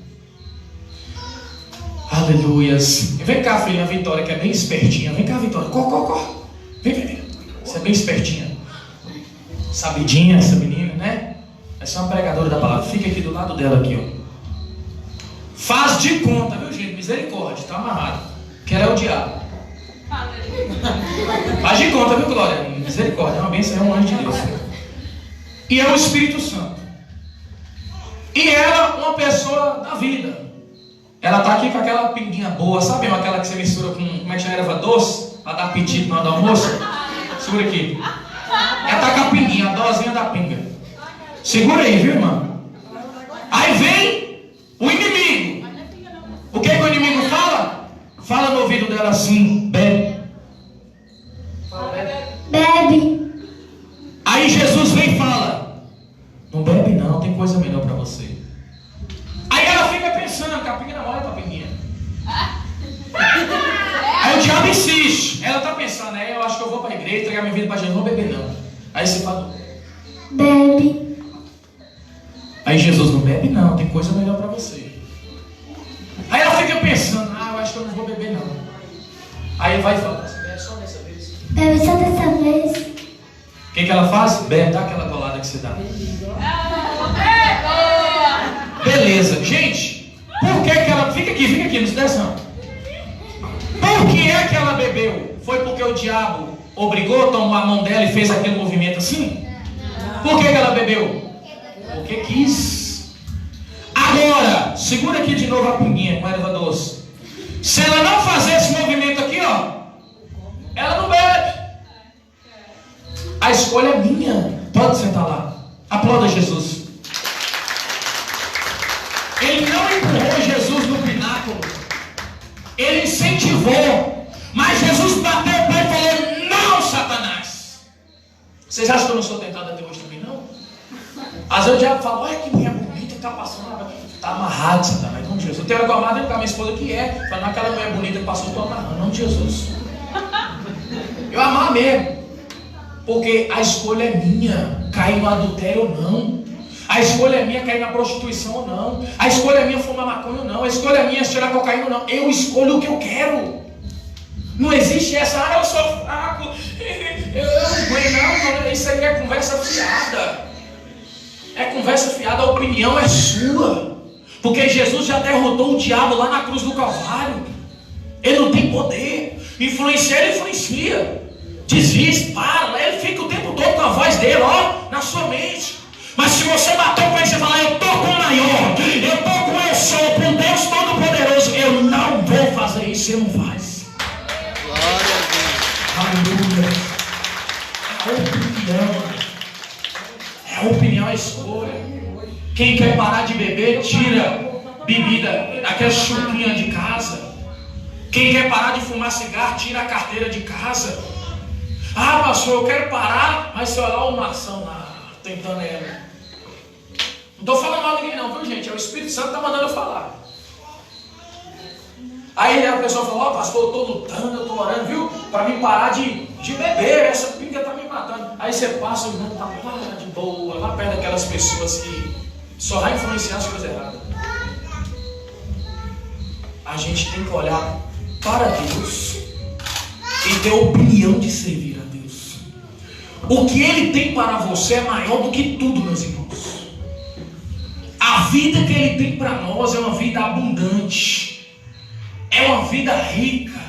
Aleluias. Vem cá, filha, a Vitória, que é bem espertinha. Vem cá, Vitória, corre. Vem. Você é bem espertinha. Sabidinha, essa menina, né? Essa é uma pregadora da palavra. Fica aqui do lado dela, aqui, ó. Faz de conta, viu, gente? Misericórdia, tá amarrado. Que ela é o diabo. Faz de conta, viu, Glória? Misericórdia, é uma bênção, é um anjo de Deus. E é o Espírito Santo. E ela, uma pessoa da vida. Ela tá aqui com aquela pinguinha boa, sabe? Aquela que você mistura com, como é que chama, erva doce? Pra dar apetite na hora do almoço. Segura aqui. Ela tá com a pinguinha, a dosinha da pinga. Segura aí, viu, irmã? Aí vem o inimigo. O que o inimigo fala? Fala no ouvido dela assim, bebe. Bebe. Aí Jesus vem e fala, não bebe não, tem coisa melhor para você. Aí ela fica pensando, capinha na hora, papinha. Aí o diabo insiste. Ela tá pensando, eu acho que eu vou para a igreja, entregar minha vida para Jesus, não vou beber não. Aí você fala, Bebe. aí Jesus, não bebe não, tem coisa melhor para você. Aí ela fica pensando, eu acho que eu não vou beber não. Aí vai e fala, você bebe só dessa vez. Bebe só dessa vez. O que ela faz? Bebe, dá aquela colada que você dá. Beleza, gente, por que ela... Fica aqui, não se desce não. Por que é que ela bebeu? Foi porque o diabo obrigou, tomou a mão dela e fez aquele movimento assim? Por que ela bebeu? Porque quis. Agora, segura aqui de novo a pinguinha com a erva doce. Se ela não fazer esse movimento aqui, ó, ela não bebe. A escolha é minha. Pode sentar lá. Aplauda Jesus. Ele não empurrou Jesus no pináculo. Ele incentivou. Mas Jesus bateu o pé e falou, não, Satanás. Vocês acham que eu não sou tentado até hoje também, não? Às vezes o diabo fala, olha que mulher bonita que tá passando. Tá amarrado, Satanás. Em nome de Jesus. Eu tenho algo amarrado com a minha esposa que é. Falando, aquela mulher bonita que passou, eu tô amarrando. Em nome de Jesus. Eu amar mesmo. Porque a escolha é minha, cair no adultério ou não. A escolha é minha, cair na prostituição ou não. A escolha é minha, fumar maconha ou não. A escolha é minha, tirar cocaína ou não. Eu escolho o que eu quero. Não existe essa, eu sou fraco, eu não aguento, não. Isso aí é conversa fiada. É conversa fiada, a opinião é sua. Porque Jesus já derrotou o diabo lá na cruz do Calvário. Ele não tem poder. Influenciar, ele influencia. Desiste, para, ele fica o tempo todo com a voz dele, ó, na sua mente. Mas se você bater o pé e você falar, eu tô com o maior, eu tô com eu sou, com Deus Todo-Poderoso, eu não vou fazer isso, você não faz. Glória a Deus. Aleluia. A opinião é escolha. Quem quer parar de beber, tira bebida, aquela chupinha de casa. Quem quer parar de fumar cigarro, tira a carteira de casa. Pastor, eu quero parar, mas se olhar uma ação lá, tentando ela. Não estou falando mal de ninguém não, viu, gente? É o Espírito Santo que está mandando eu falar. Aí a pessoa fala, pastor, eu estou lutando, eu estou orando, viu? Para mim parar de beber, essa pinga está me matando. Aí você passa, o irmão está lá de boa, lá perto daquelas pessoas que só vai influenciar as coisas erradas. A gente tem que olhar para Deus e ter opinião de servir a Deus. O que Ele tem para você é maior do que tudo, meus irmãos. A vida que Ele tem para nós é uma vida abundante, é uma vida rica,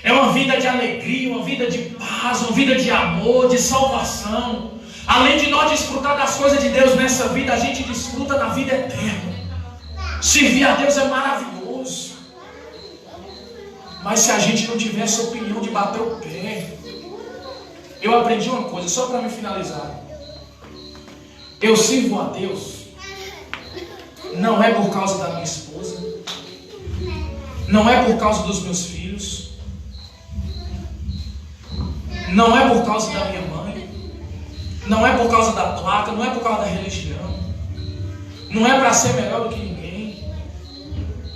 é uma vida de alegria, uma vida de paz, uma vida de amor, de salvação. Além de nós desfrutar das coisas de Deus nessa vida, a gente desfruta da vida eterna. Servir a Deus é maravilhoso. Mas se a gente não tiver essa opinião de bater o pé, Eu aprendi uma coisa, só para me finalizar. Eu sirvo a Deus, não é por causa da minha esposa, não é por causa dos meus filhos, não é por causa da minha mãe, não é por causa da placa, não é por causa da religião, não é para ser melhor do que ninguém.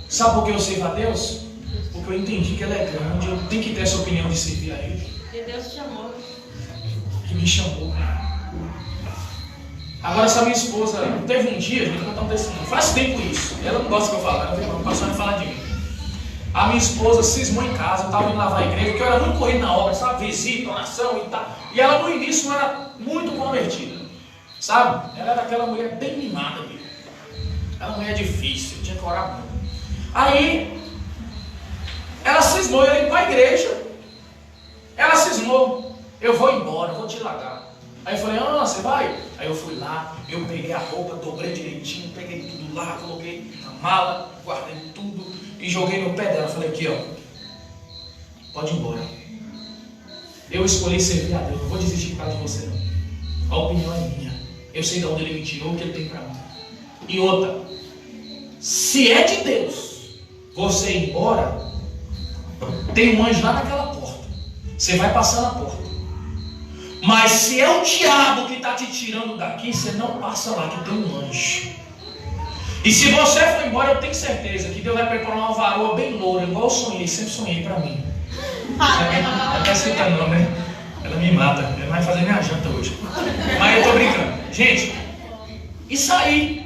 Sabe por que eu sirvo a Deus? Porque eu entendi que Ele é grande, eu tenho que ter essa opinião de servir a Ele. E Deus te chamou. Que me chamou. Agora essa minha esposa, teve um dia, gente, contar um testemunho. Faz tempo isso. Ela não gosta que eu fale, ela não passou a falar de mim. A minha esposa cismou em casa, eu estava indo lavar a igreja, porque eu era muito corrido na obra, sabe? Visita, oração e tal. E ela no início não era muito convertida, sabe? Ela era aquela mulher bem mimada mesmo. Aquela mulher difícil, tinha que orar muito. Aí, ela cismou, eu ia para a igreja. Ela cismou, eu vou embora, vou te largar. Aí eu falei, você vai? Aí eu fui lá, eu peguei a roupa, dobrei direitinho, peguei tudo lá, coloquei na mala, guardei tudo e joguei no pé dela. Falei, aqui ó, pode ir embora. Eu escolhi servir a Deus, não vou desistir por causa de você não. A opinião é minha. Eu sei de onde Ele me tirou, o que Ele tem para mim. E outra, se é de Deus você ir embora, tem um anjo lá naquela porta. Você vai passar na porta. Mas se é o diabo que está te tirando daqui, você não passa lá, que tem um anjo. E se você for embora, eu tenho certeza que Deus vai preparar uma varoa bem loura, igual eu sonhei, sempre sonhei para mim. Ela está escutando não, né? Ela me mata, ela vai fazer minha janta hoje. Mas eu tô brincando. Gente, e saí.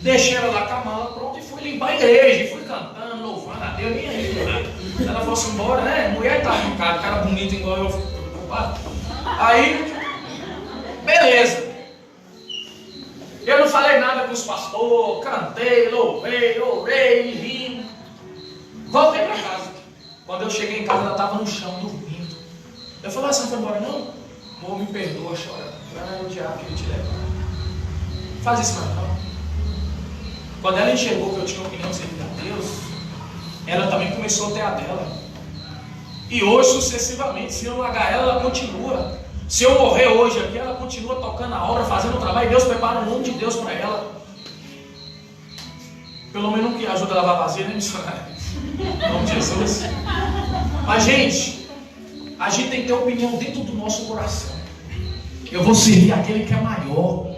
Deixei ela lá com a mala pronta e fui limpar a igreja. E fui cantando, louvando a Deus, nem aí, nada. Se ela fosse embora, né? Mulher tá com cara bonito igual eu, fico preocupado. Aí, beleza. Eu não falei nada com os pastores, cantei, louvei, orei, me vim. Voltei para casa. Quando eu cheguei em casa, ela estava no chão, dormindo. Eu falei, você não foi embora não? Amor, me perdoa, chora. Ah, o diabo queria te levar. Faz isso não. Quando ela enxergou que eu tinha opinião de servir a Deus, ela também começou a ter a dela. E hoje, sucessivamente, se eu largar ela, ela continua. Se eu morrer hoje aqui, ela continua tocando a obra, fazendo o trabalho, e Deus prepara um nome de Deus para ela. Pelo menos que ajuda a lavar vasilha, né, missionário? Em nome de Jesus. Mas, gente, a gente tem que ter opinião dentro do nosso coração. Eu vou servir aquele que é maior.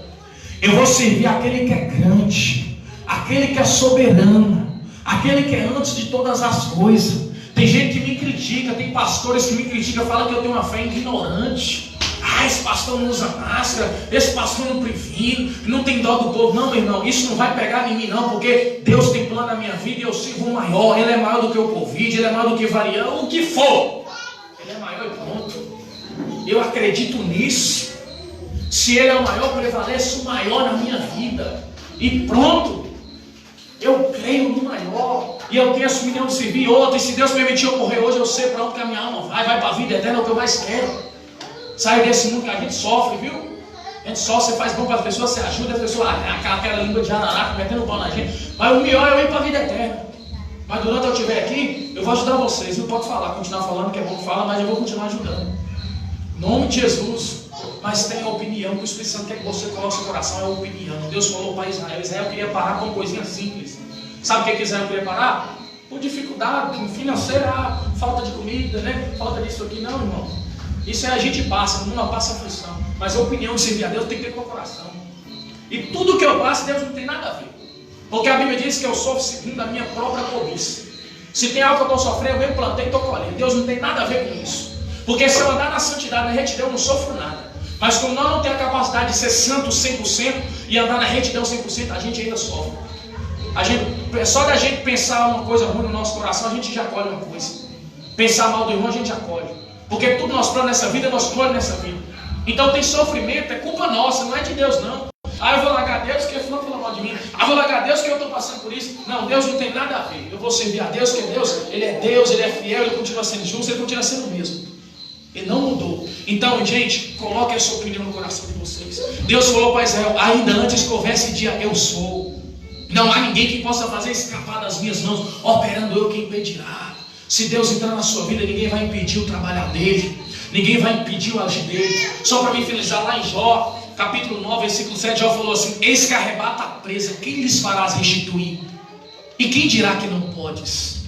Eu vou servir aquele que é grande. Aquele que é soberano. Aquele que é antes de todas as coisas. Tem gente que me critica, tem pastores que me criticam, falam que eu tenho uma fé ignorante. Esse pastor não usa máscara, esse pastor não previne, não tem dó do povo. Não, meu irmão, isso não vai pegar em mim não, porque Deus tem plano na minha vida e eu sirvo o maior. Ele é maior do que o Covid, Ele é maior do que variante, o que for. Ele é maior e pronto. Eu acredito nisso. Se Ele é o maior, prevaleça o maior na minha vida. E pronto. Eu creio no maior. E eu tenho essa opinião de servir outro. E se Deus permitir eu morrer hoje, eu sei para onde que a minha alma vai para a vida eterna, é o que eu mais quero. Sai desse mundo que a gente sofre, viu? A gente sofre, você faz bom para as pessoas, você ajuda as pessoas, aquela língua de anaraca, metendo pau na gente. Mas o melhor é eu ir para a vida eterna. Mas durante eu estiver aqui, eu vou ajudar vocês. Não pode falar, continuar falando, que é bom que fala, mas eu vou continuar ajudando. Em nome de Jesus. Mas tem a opinião que o Espírito Santo quer que você coloque no seu coração, é a opinião. Deus falou para Israel. Israel queria parar com coisinhas simples. Sabe o que Israel queria parar? Por dificuldade financeira, falta de comida, né? Falta disso aqui. Não, irmão. Isso é a gente passa, não passa aflição. Mas a opinião de servir a Deus tem que ter com o coração. E tudo que eu passo, Deus não tem nada a ver. Porque a Bíblia diz que eu sofro segundo a minha própria cobiça. Se tem algo que eu estou sofrendo, eu mesmo plantei e estou colhendo. Deus não tem nada a ver com isso. Porque se eu andar na santidade, na retidão, eu não sofro nada. Mas como nós não temos a capacidade de ser santo 100% e andar na retidão 100%, a gente ainda sofre. Só da gente pensar uma coisa ruim no nosso coração, a gente já colhe uma coisa. Pensar mal do irmão, a gente já colhe. Porque tudo nosso plano nessa vida, nós colhe nessa vida. Então tem sofrimento, é culpa nossa, não é de Deus não. Eu vou largar Deus porque fulano falou mal de mim. Vou largar Deus porque eu estou passando por isso. Não, Deus não tem nada a ver. Eu vou servir a Deus, porque Deus, Ele é fiel, Ele continua sendo justo, Ele continua sendo o mesmo. Ele não mudou. Então, gente, coloque essa opinião no coração de vocês. Deus falou para Israel, ainda antes que houvesse dia, eu sou. Não há ninguém que possa fazer escapar das minhas mãos, operando eu, quem impedirá. Se Deus entrar na sua vida, ninguém vai impedir o trabalhar dele. Ninguém vai impedir o agir dele. Só para mim finalizar, lá em Jó, capítulo 9, versículo 7, Jó falou assim: eis que arrebata a presa, quem lhes farás restituir? E quem dirá que não podes?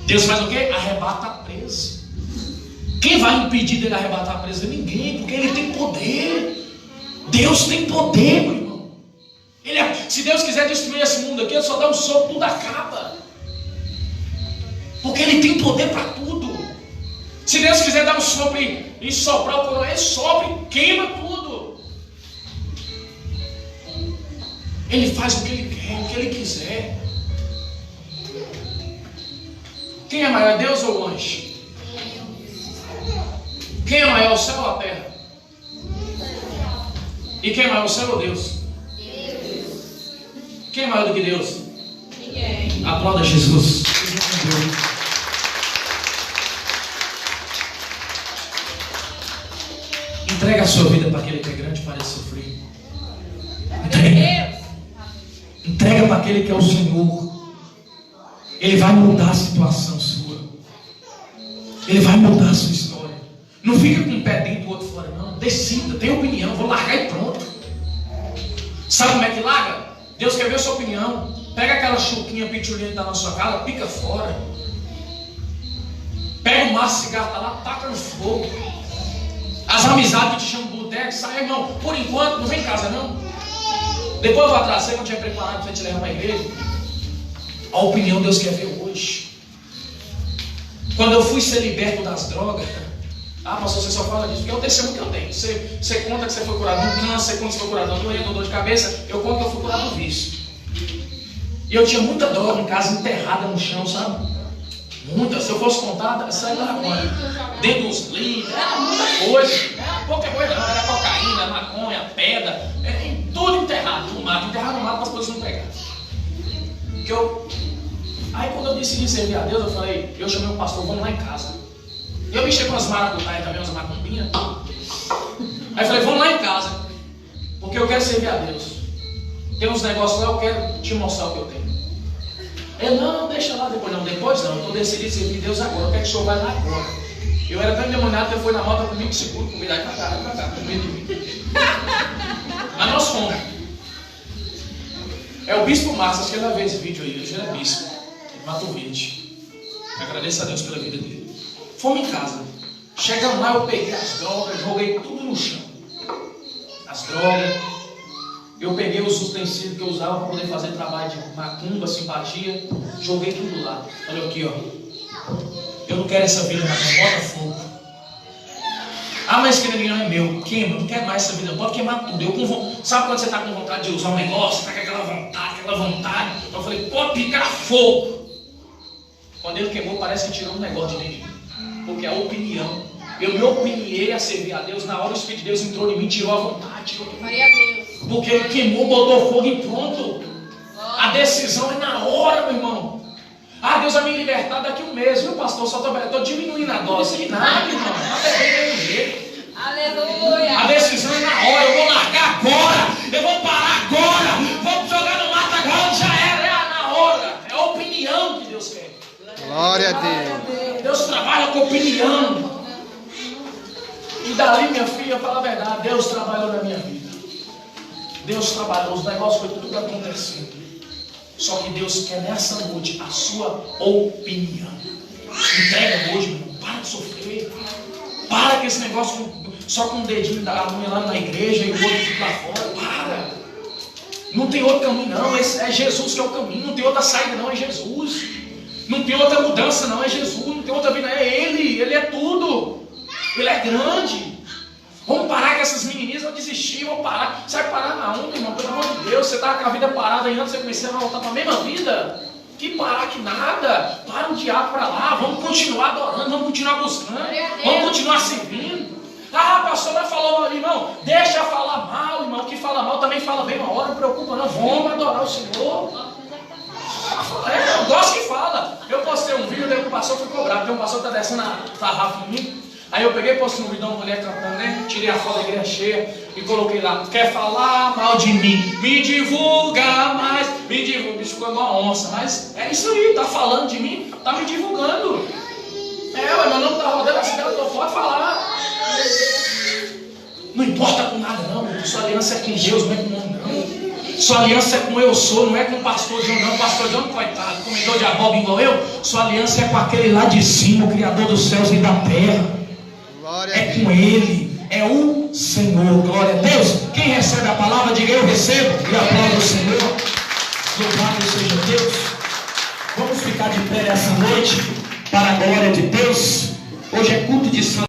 Deus faz o quê? Arrebata a presa. Quem vai impedir dele arrebatar a presa? Ninguém, porque ele tem poder. Deus tem poder, meu irmão. Se Deus quiser destruir esse mundo aqui, ele só dá um sopro, tudo acaba. Porque ele tem poder para tudo. Se Deus quiser dar um sopro e soprar o coroa, ele sopra e queima tudo. Ele faz o que ele quer, o que ele quiser. Quem é maior, Deus ou o anjo? Quem é maior, o céu ou a terra? E quem é maior, o céu ou Deus? Quem é maior do que Deus? Ninguém. Aplauda Jesus. Entrega a sua vida para aquele que é grande para sofrer. Entrega. Entrega para aquele que é o Senhor. Ele vai mudar a situação sua. Ele vai mudar a sua história. Não fica com um pé dentro do outro fora, não. Decida, tem opinião, vou largar e pronto. Sabe como é que larga? Deus quer ver a sua opinião. Pega aquela chuquinha pitulenta que está na sua casa, pica fora. Pega o maço de cigarro, tá lá, taca no fogo. As amizades que te chamam de boteco, sai, irmão, por enquanto, não vem em casa não. Depois eu vou atrás, você quando estiver preparado para te levar para a igreja. A opinião Deus quer ver hoje. Quando eu fui ser liberto das drogas, pastor, você só fala disso, porque é o testemunho que eu tenho. Você conta que você foi curado de um câncer, você conta que você foi curado de uma doença, dor de cabeça, eu conto que eu fui curado do vício. E eu tinha muita droga em casa enterrada no chão, sabe? Muita, se eu fosse contar, sai da maconha. Dentro dos livros, era muita coisa. Era pouca coisa não, era cocaína, maconha, pedra, tudo enterrado no mato para as pessoas não pegarem. Aí quando eu decidi servir a Deus, eu chamei o pastor, vamos lá em casa. E eu mexi com as maracutaias também, umas macumbinhas. Aí eu falei, vamos lá em casa, porque eu quero servir a Deus. Tem uns negócios lá, eu quero te mostrar o que eu tenho. Ele, não, deixa lá depois. Não, depois não, eu estou decidido servir Deus agora, eu quero que o senhor vá lá agora. Eu era tão endemoniado que eu fui na moto comigo seguro, comigo aí pra cá, com medo de mim. Mas nós fomos. É o bispo Márcio, acho que ele vai ver esse vídeo aí, ele já é bispo. Ele matou 20. Agradeço a Deus pela vida dele. Fomos em casa. Chegamos lá, eu peguei as drogas, joguei tudo no chão. As drogas. Eu peguei os utensílios que eu usava para poder fazer trabalho de macumba, simpatia. Joguei tudo lá. Olha aqui, ó. Eu não quero essa vida, mas bota fogo. Mas esse não é meu. Queima, eu não quero mais essa vida. Pode queimar tudo. Sabe quando você está com vontade de usar um negócio? Está com aquela vontade. Eu falei, pode picar fogo. Quando ele queimou, parece que tirou um negócio de dentro de mim. Porque a opinião. Eu me opiniei a servir a Deus. Na hora o Espírito de Deus entrou em mim, tirou a vontade. Maria Deus. Porque ele queimou, botou fogo e pronto. A decisão é na hora, meu irmão. Deus vai me libertar daqui um mês, viu, pastor? Só estou diminuindo a dose. Que nada, irmão. Está bebendo do jeito. Aleluia. A decisão é na hora. Eu vou largar agora. Eu vou parar agora. Vou jogar no mato agora. Já era. É na hora. É a opinião que Deus quer. Glória a Deus. Deus trabalha com opinião. E dali, minha filha, fala a verdade. Deus trabalhou na minha vida. Deus trabalhou. Os negócios foi tudo acontecendo. Só que Deus quer nessa noite a sua opinião. Entrega hoje, meu irmão. Para de sofrer. Para com esse negócio só com o dedinho da unha lá na igreja e o outro fica lá fora. Para. Não tem outro caminho, não. Esse é Jesus que é o caminho. Não tem outra saída, não. É Jesus. Não tem outra mudança, não. É Jesus. Não tem outra vida. É Ele. Ele é tudo. Ele é grande. Vamos parar com essas menininhas, vão desistir, vão parar. Você vai parar na onda, irmão, pelo amor de Deus. Você está com a vida parada e antes você começar a voltar para a mesma vida. Que parar que nada. Para o diabo para lá. Vamos continuar adorando, vamos continuar buscando. Vamos continuar servindo. Pastor, vai falar mal, irmão. Deixa falar mal, irmão. Que fala mal também fala bem uma hora, não preocupa não. Vamos adorar o Senhor. Eu gosto que fala. Eu postei um vídeo, daí o pastor ficou bravo. Porque o pastor está descendo a tarrafa em mim. Aí eu peguei, postei um vídeo de uma mulher cantando, né? Tirei a foto da igreja cheia e coloquei lá. Quer falar mal de mim? Me divulga mais. Me divulga. O bicho ficou igual uma onça. Mas é isso aí, tá falando de mim, tá me divulgando. Meu nome tá rodando a cidade, eu tô fora falar. Não importa com nada, não. Sua aliança é com Deus, não é com o homem, não. Sua aliança é com eu sou, não é com o pastor João, não. O pastor João, coitado, comedor de abóbora igual eu. Sua aliança é com aquele lá de cima, o Criador dos céus e da terra. Glória É com Ele, é o Senhor. Glória a Deus. Quem recebe a palavra, diga eu recebo. E aplauda o Senhor. Louvado seja Deus. Vamos ficar de pé essa noite para a glória de Deus. Hoje é culto de santo.